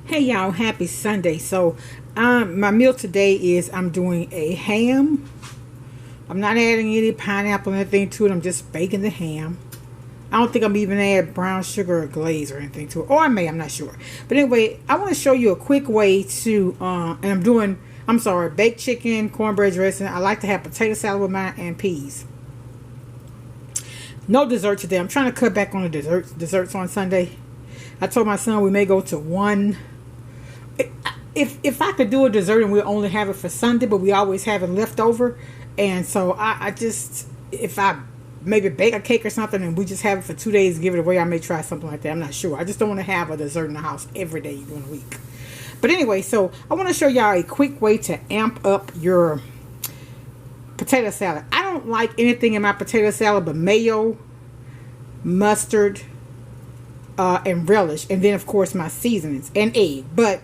Hey y'all, happy Sunday. So my meal today is I'm doing a ham. I'm not adding any pineapple or anything to it. I'm just baking the ham. I don't think I'm even add brown sugar or glaze or anything to it. Or I may, I'm not sure. But anyway, I want to show you a quick way to and I'm sorry, baked chicken, cornbread dressing. I like to have potato salad with mine and peas. No dessert today. I'm trying to cut back on the desserts on Sunday. I told my son we may go to one. If I could do a dessert and we'll only have it for Sunday, but we always have it left over, and so I just, if I maybe bake a cake or something and we just have it for 2 days, give it away, I may try something like that. I'm not sure. I just don't want to have a dessert in the house every day during the week. But anyway, so I want to show y'all a quick way to amp up your potato salad. I don't like anything in my potato salad but mayo, mustard, and relish, and then of course my seasonings and egg. But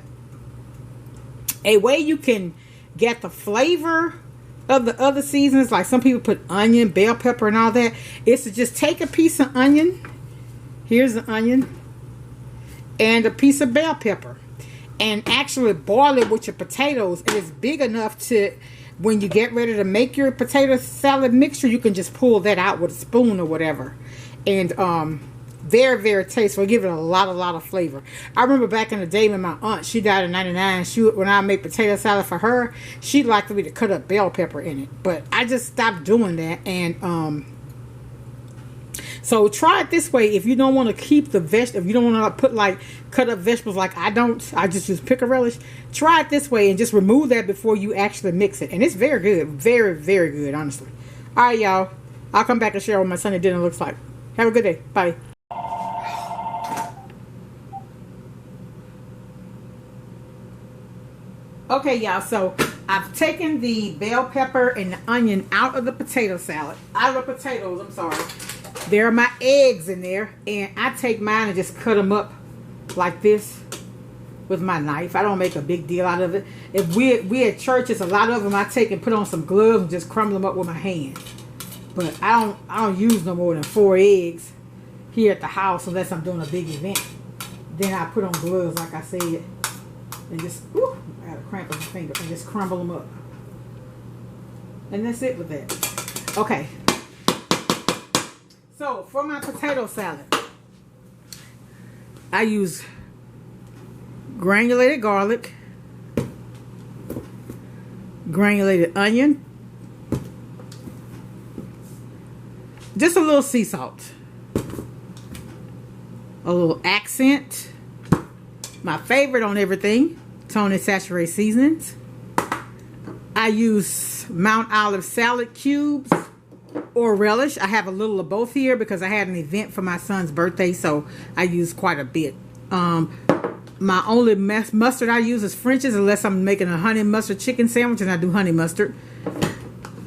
a way you can get the flavor of the other seasonings, like some people put onion, bell pepper, and all that, is to just take a piece of onion. Here's the onion. And a piece of bell pepper. And actually boil it with your potatoes. And it's big enough to, when you get ready to make your potato salad mixture, you can just pull that out with a spoon or whatever. And very, very tasteful. Give it a lot of flavor. I remember back in the day when my aunt, she died in 99, when I made potato salad for her, she'd like for me to cut up bell pepper in it. But I just stopped doing that. And so try it this way. If you don't want to keep the if you don't want to put like cut up vegetables like I just use pickle relish. Try it this way and just remove that before you actually mix it. And it's very good. Very, very good, honestly. All right, y'all. I'll come back and share what my Sunday dinner looks like. Have a good day. Bye. Okay, y'all, so I've taken the bell pepper and the onion out of the potato salad. Out of the potatoes, I'm sorry. There are my eggs in there. And I take mine and just cut them up like this with my knife. I don't make a big deal out of it. If we at churches, a lot of them I take and put on some gloves and just crumble them up with my hand. But I don't use no more than 4 eggs here at the house unless I'm doing a big event. Then I put on gloves, like I said. And just, I got a cramp in my finger, and just crumble them up. And that's it with that. Okay. So, for my potato salad, I use granulated garlic, granulated onion, just a little sea salt, a little accent, my favorite on everything, Tony Saturated seasonings. I use Mount Olive salad cubes or relish. I have a little of both here because I had an event for my son's birthday, so I use quite a bit. My only mustard I use is French's, unless I'm making a honey mustard chicken sandwich, and I do honey mustard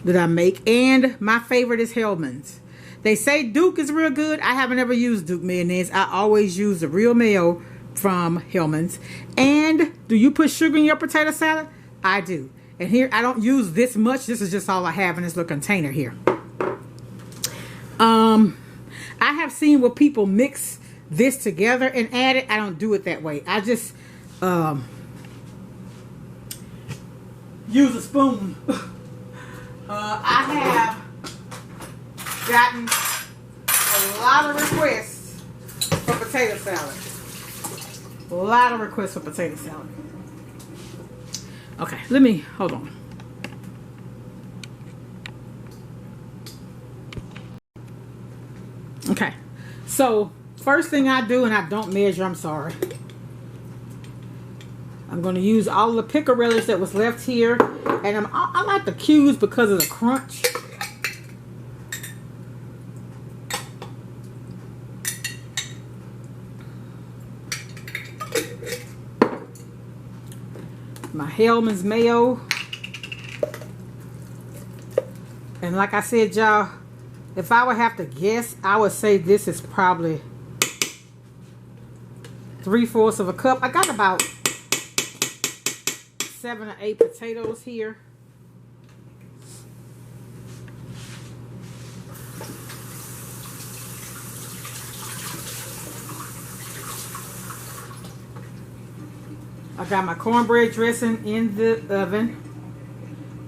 that I make. And my favorite is Hellman's. They say Duke is real good. I haven't ever used Duke mayonnaise. I always use the real mayo from Hellman's. And do you put sugar in your potato salad? I do. And here I don't use this much. This is just all I have in this little container here. I have seen where people mix this together and add it. I don't do it that way. I just use a spoon. I have gotten a lot of requests for potato salad. A lot of requests for potato salad. Okay, hold on. Okay, so first thing I do, and I don't measure, I'm sorry. I'm going to use all the pickle relish that was left here. And I like the cubes because of the crunch. My Hellman's mayo. And like I said, y'all, if I would have to guess, I would say this is probably 3/4 of a cup. I got about 7 or 8 potatoes here. I got my cornbread dressing in the oven.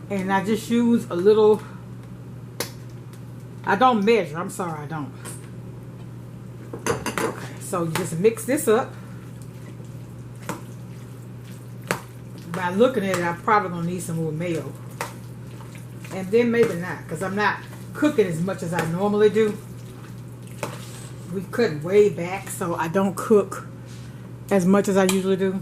And I just use a little. I don't measure. I'm sorry, I don't. Okay, so you just mix this up. By looking at it, I'm probably going to need some more mayo. And then maybe not, because I'm not cooking as much as I normally do. We cut way back, so I don't cook as much as I usually do.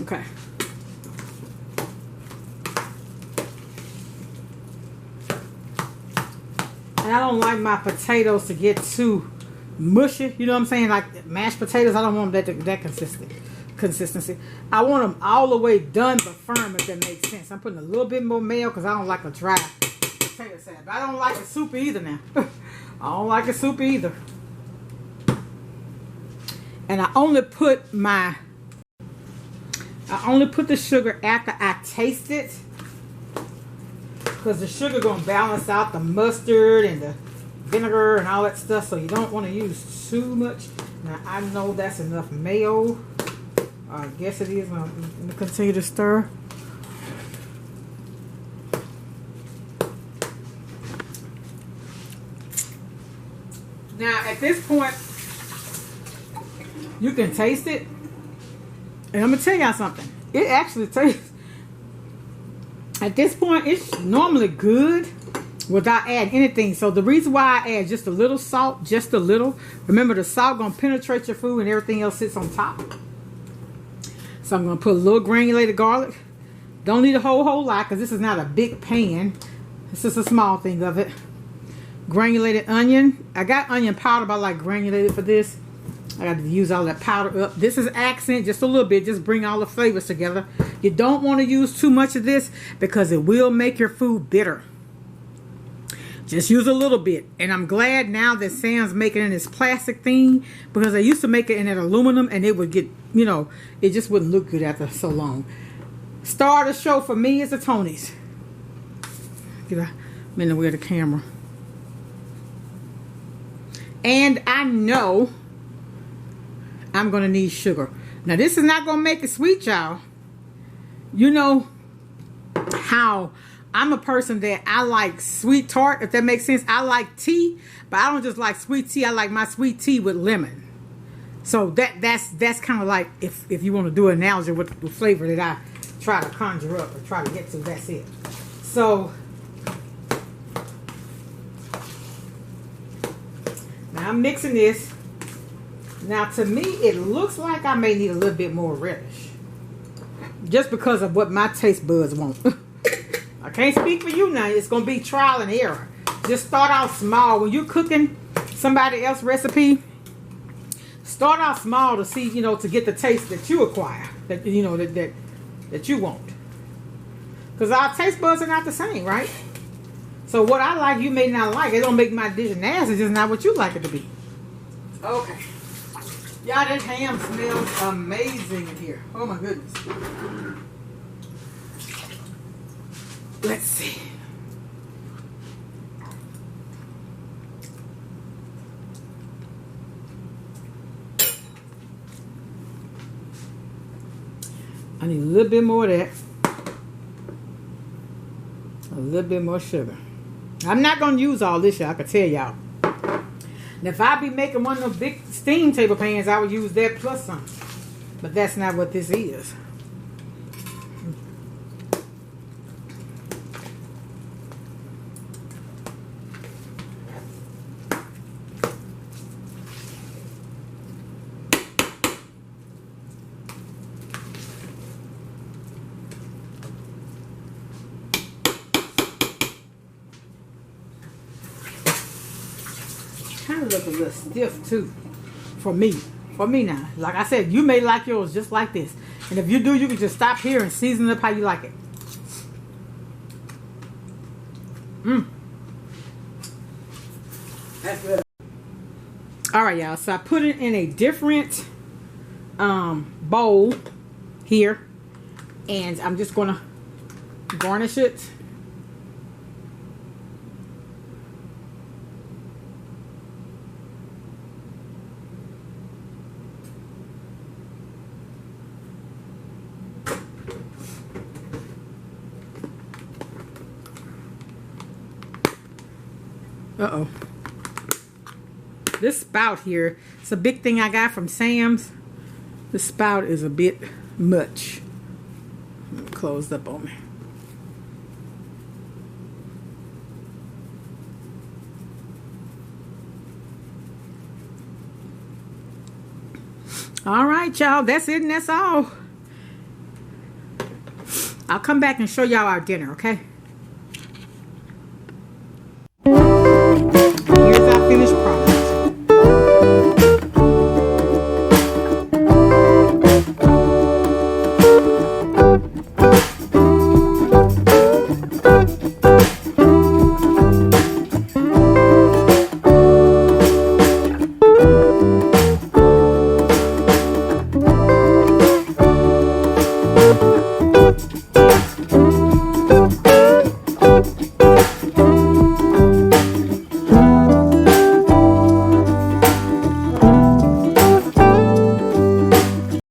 Okay. And I don't like my potatoes to get too mushy. You know what I'm saying? Like mashed potatoes, I don't want them that consistency. I want them all the way done but firm, if that makes sense. I'm putting a little bit more mayo because I don't like a dry potato salad. But I don't like it soupy either now. I don't like it soupy either. And I only put the sugar after I taste it, because the sugar gonna balance out the mustard and the vinegar and all that stuff, so you don't want to use too much. Now I know that's enough mayo. I guess it is. I'm gonna continue to stir. Now at this point, you can taste it. And I'm going to tell y'all something. It actually tastes, at this point, it's normally good without adding anything. So the reason why I add just a little salt, just a little. Remember, the salt going to penetrate your food and everything else sits on top. So I'm going to put a little granulated garlic. Don't need a whole lot because this is not a big pan. This is a small thing of it. Granulated onion. I got onion powder, but I like granulated for this. I got to use all that powder up. This is accent, just a little bit. Just bring all the flavors together. You don't want to use too much of this because it will make your food bitter. Just use a little bit. And I'm glad now that Sam's making it in this plastic thing, because they used to make it in that aluminum and it would get, you know, it just wouldn't look good after so long. Star of the show for me is the Tonys. I'm in the way of the camera. And I know I'm going to need sugar. Now, this is not going to make it sweet, y'all. You know how I'm a person that I like sweet tart, if that makes sense. I like tea, but I don't just like sweet tea. I like my sweet tea with lemon. So that's kind of like, if you want to do an analogy with the flavor that I try to conjure up or try to get to, that's it. So now I'm mixing this. Now, to me, it looks like I may need a little bit more relish, just because of what my taste buds want. I can't speak for you now. It's going to be trial and error. Just start out small. When you're cooking somebody else's recipe, start out small to see, you know, to get the taste that you acquire, that, you know, that you want. Because our taste buds are not the same, right? So what I like, you may not like. It don't make my dish nasty. It's just not what you like it to be. Okay. Y'all, that ham smells amazing in here. Oh my goodness. Let's see. I need a little bit more of that. A little bit more sugar. I'm not going to use all this, y'all. I can tell y'all. Now, if I be making one of those big steam table pans, I would use that plus some. But that's not what this is. Kind of look a little stiff too, for me now. Like I said, you may like yours just like this, and if you do, you can just stop here and season it up how you like it. That's good. All right, y'all, so I put it in a different bowl here, and I'm just gonna garnish it. Uh-oh. This spout here, it's a big thing I got from Sam's. The spout is a bit much. Closed up on me. All right, y'all. That's it and that's all. I'll come back and show y'all our dinner, okay?